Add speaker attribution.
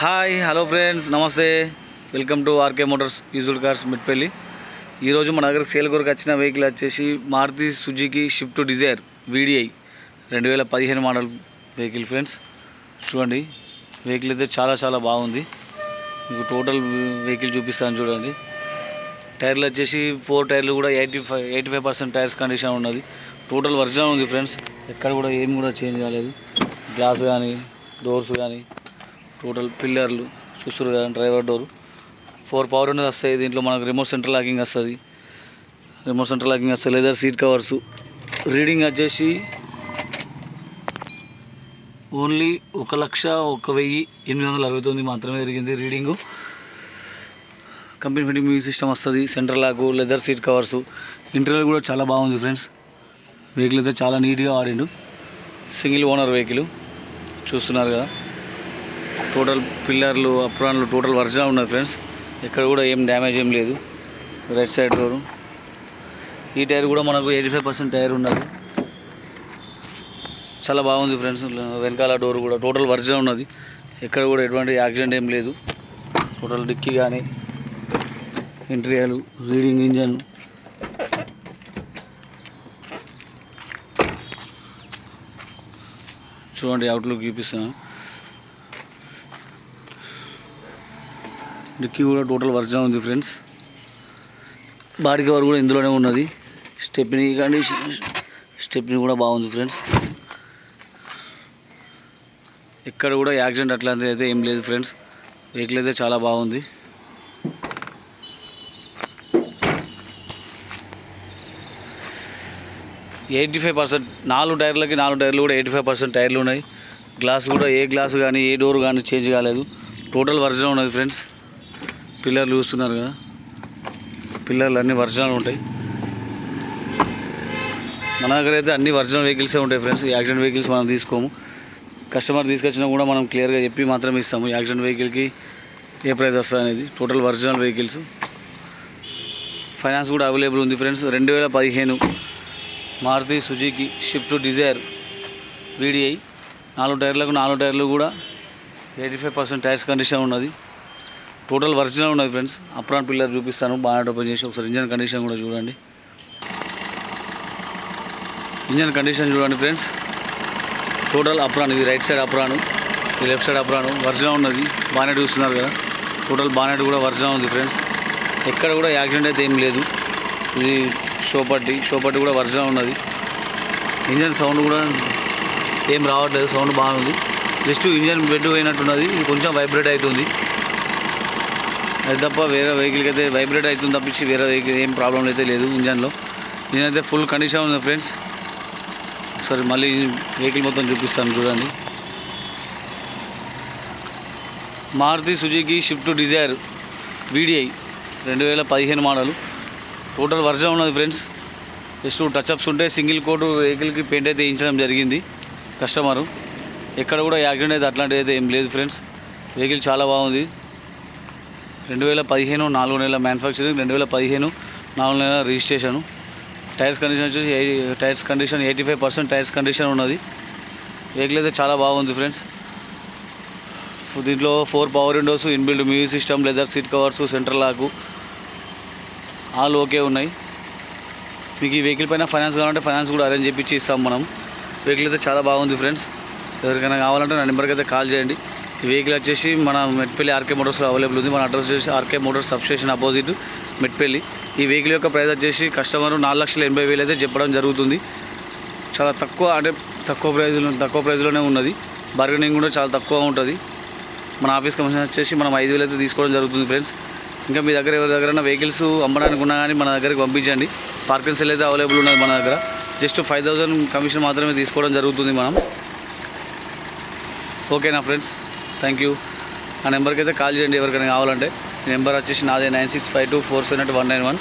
Speaker 1: Hi hello friends, నమస్తే. Welcome to RK Motors used cars Metpalli. ఈరోజు మన దగ్గర సేల్ కొరకు వచ్చిన వెహికల్ వచ్చేసి Maruti Suzuki Swift Dzire VDI 2015 model vehicle. Friends చూడండి, వెహికల్ అయితే చాలా బాగుంది. మీకు టోటల్ వెహికల్ చూపిస్తాను చూడండి. టైర్లు వచ్చేసి 4 టైర్లు కూడా 85% టైర్స్ కండిషన్ ఉన్నది. టోటల్ ఒరిజినల్ ఉంది ఫ్రెండ్స్. ఎక్కడ కూడా ఏం కూడా చేంజ్ కాలేదు. గ్లాస్ కానీ డోర్స్ కానీ టోటల్ పిల్లర్లు చూస్తారు కదా, డ్రైవర్ డోర్ 4 పవర్ అనేది వస్తాయి. దీంట్లో మనకు రిమోట్ సెంటర్ లాకింగ్ వస్తుంది. Leather seat covers. రీడింగ్ వచ్చేసి ఓన్లీ 1,01,869 మాత్రమే జరిగింది reading. Company fitting music system వస్తుంది. Center lock, leather seat covers. Interior కూడా చాలా బాగుంది ఫ్రెండ్స్. వెహికల్ అయితే చాలా నీట్గా వాడిండు. సింగిల్ ఓనర్ వెహికల్ చూస్తున్నారు కదా. టోటల్ పిల్లర్లు, అప్రాన్లు టోటల్ ఒరిజినల్ ఉన్నాయి ఫ్రెండ్స్. ఎక్కడ కూడా ఏం డ్యామేజ్ ఏం లేదు. Right side door. ఈ టైర్ కూడా మనకు 85% టైర్ ఉన్నది. చాలా బాగుంది ఫ్రెండ్స్. వెనకాల డోర్ కూడా టోటల్ ఒరిజినల్ ఉన్నది. ఎక్కడ కూడా ఎటువంటి యాక్సిడెంట్ ఏం లేదు. టోటల్ డిక్కీ కానీ ఇంటీరియర్, రీడింగ్ ఇంజన్. చూడండి, అవుట్లుక్ చూపిస్తాను. డిక్కీ కూడా టోటల్ ఒరిజినల్ ఉంది ఫ్రెండ్స్. బాడీ కవర్ కూడా ఇందులోనే ఉన్నది. స్టెప్నీ కూడా బాగుంది ఫ్రెండ్స్. ఎక్కడ కూడా యాక్సిడెంట్ అట్లాంటిది అయితే ఏం లేదు ఫ్రెండ్స్. వెహికల్ అయితే చాలా బాగుంది. నాలుగు టైర్లు కూడా 85% టైర్లు ఉన్నాయి. గ్లాస్ కూడా ఏ గ్లాస్ కానీ ఏ డోర్ కానీ చేంజ్ కాలేదు. టోటల్ ఒరిజినల్ ఉన్నది ఫ్రెండ్స్. పిల్లర్లు చూస్తున్నారు కదా, పిల్లర్లు అన్నీ ఒరిజినల్ ఉంటాయి. మన దగ్గర అయితే అన్ని ఒరిజినల్ వెహికల్సే ఉంటాయి ఫ్రెండ్స్. యాక్సిడెంట్ వెహికల్స్ మనం తీసుకోము. కస్టమర్ తీసుకొచ్చినా కూడా మనం క్లియర్గా చెప్పి మాత్రమే ఇస్తాము యాక్సిడెంట్ వెహికల్కి ఏ ప్రైస్ వస్తుంది అనేది. Total original vehicles. ఫైనాన్స్ కూడా అవైలబుల్ ఉంది friends. 2015 Maruti Suzuki Swift Dzire VDI 4 టైర్లు కూడా 85% టైర్స్ కండిషన్ ఉన్నది. టోటల్ ఒరిజినల్ ఉన్నది ఫ్రెండ్స్. అప్రాన్ పిల్లర్ చూపిస్తాను. బాగా ఓపెన్ చేసి ఒకసారి ఇంజన్ కండిషన్ కూడా చూడండి. ఇంజన్ కండిషన్ చూడండి ఫ్రెండ్స్. Total apron. ఇది రైట్ సైడ్ అప్రాను, ఇది లెఫ్ట్ సైడ్ అప్రాను. ఒరిజినల్ ఉన్నది. బానెట్ చూస్తున్నారు కదా, టోటల్ బానెట్ కూడా ఒరిజినల్ ఉంది ఫ్రెండ్స్. ఎక్కడ కూడా యాక్సిడెంట్ అయితే ఏం లేదు. ఇది షోపట్టి కూడా ఒరిజినల్ ఉన్నది. ఇంజన్ సౌండ్ కూడా ఏం రావట్లేదు. సౌండ్ బాగుంది. జస్ట్ ఇంజన్ బెడ్ పోయినట్టున్నది. ఇది కొంచెం వైబ్రేట్ అవుతుంది. అది తప్ప వేరే వెహికల్కి అయితే వైబ్రేట్ అవుతుంది తప్పించి వేరే వెహికల్ ఏం ప్రాబ్లం అయితే లేదు. ఇంజన్లో అయితే ఫుల్ కండిషన్ ఉంది ఫ్రెండ్స్. ఒకసారి మళ్ళీ వెహికల్ మొత్తం చూపిస్తాను చూడండి. Maruti Suzuki Swift Dzire VDI 2015 model. Total original ఉన్నది ఫ్రెండ్స్. జస్ట్ టచ్అప్స్ ఉంటే సింగిల్ కోట్ వెహికల్కి పెయింట్ అయితే వేయించడం జరిగింది కస్టమరు. ఎక్కడ కూడా యాక్సిడెంట్ అయితే అట్లాంటిది అయితే ఏం లేదు ఫ్రెండ్స్. వెహికల్ చాలా బాగుంది. 2015 4 నెలల మ్యానుఫ్యాక్చరింగ్, 2015 4 నెలల రిజిస్ట్రేషను. టైర్స్ కండిషన్ వచ్చేసి 85% టైర్స్ కండిషన్ ఉన్నది. వెహికల్ అయితే చాలా బాగుంది ఫ్రెండ్స్. దీంట్లో 4 power Windows, inbuilt music system, leather seat covers, centre లాకు ఆల్ ఓకే ఉన్నాయి. మీకు ఈ వెహికల్ పైన ఫైనాన్స్ కావాలంటే ఫైనాన్స్ కూడా అరేంజ్ చేయించి ఇస్తాం మనం. వెహికల్ అయితే చాలా బాగుంది ఫ్రెండ్స్. ఎవరికైనా కావాలంటే నా నెంబర్కి అయితే కాల్ చేయండి. ఈ వెహికల్ వచ్చేసి మన మెట్పల్లి ఆర్కే మోటార్స్లో అవైలబుల్ ఉంది. మన అడ్రస్ వచ్చేసి R K Motors substation opposite Metpalli. ఈ వెహికల్ యొక్క ప్రైస్ వచ్చేసి కస్టమర్ 4,80,000 అయితే చెప్పడం జరుగుతుంది. చాలా తక్కువ, అంటే తక్కువ ప్రైస్లోనే ఉన్నది. బార్గెనింగ్ కూడా చాలా తక్కువ ఉంటుంది. మన ఆఫీస్ కమిషన్ వచ్చేసి మనం 5,000 అయితే తీసుకోవడం జరుగుతుంది ఫ్రెండ్స్. ఇంకా మీ దగ్గర ఎవరి దగ్గర వెహికల్స్ అమ్మడానికి ఉన్నా కానీ మన దగ్గరికి పంపించండి. పార్కింగ్ సెల్ అయితే అవైలబుల్ ఉన్నది మన దగ్గర. జస్ట్ 5,000 కమిషన్ మాత్రమే తీసుకోవడం జరుగుతుంది మనం. ఓకేనా ఫ్రెండ్స్, థ్యాంక్ యూ. ఆ నెంబర్కి అయితే కాల్ చేయండి ఎవరికైనా కావాలంటే. నెంబర్ వచ్చేసి నాదే 9652478191.